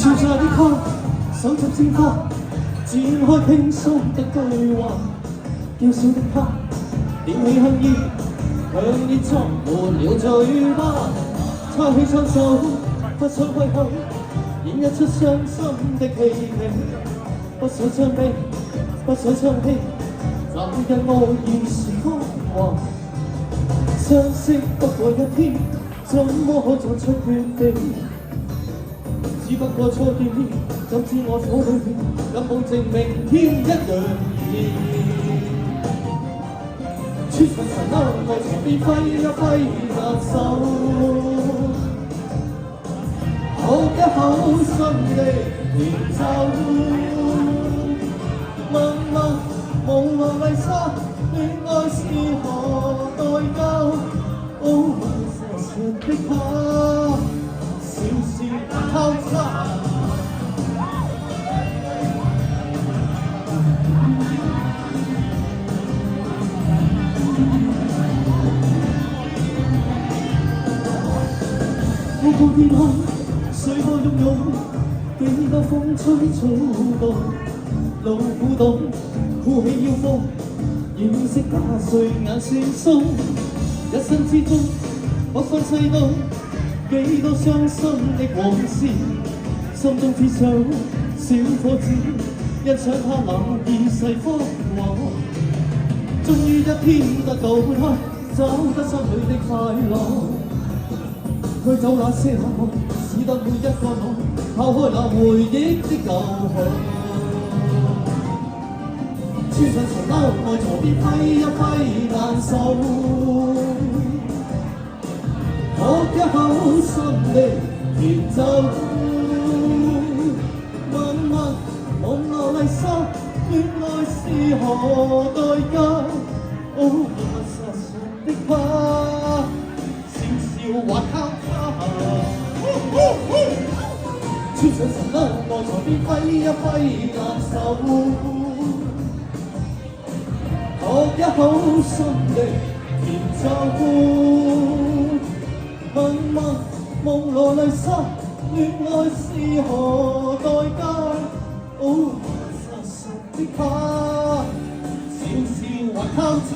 潮在的他，手執鮮花，展開輕鬆的對話。嬌小的他，點起香煙，強烈裝沒了嘴巴，叉起雙手，不想開口，演一出傷心的戲劇。不想唱悲，不想唱戲，男人愛已是謊話。相識不過一天，怎麼可作出決定？只不過初見面，怎知我火裏面敢保證明天一樣熱。穿上塵埃，在床邊揮一揮難受，喝一口新的甜酒。默默夢落麗莎，戀愛是何代價？哦，傻傻的他，小事交叉。高高天空，水波洶湧，幾多風吹草動。路古董，箍起腰腹，掩飾假睡眼惺忪。一生之中，我分世道幾多傷心的往事，心中只想小伙子欣賞他那意世風華。終於一天得到他，找得心裏的快樂。驅走那些冷漠，使得每一個我拋開那回憶的舊巷。穿上塵埃，愛床邊揮一揮難受，喝一口新的甜酒。默默蒙娜麗莎，戀愛是何代價？哦，實實的他，笑笑或交叉。穿上塵埃，愛床邊揮一揮難受。喝一口新的甜酒，默默蒙羅麗莎，戀愛是何代價？哦，實實的他，笑笑或交叉。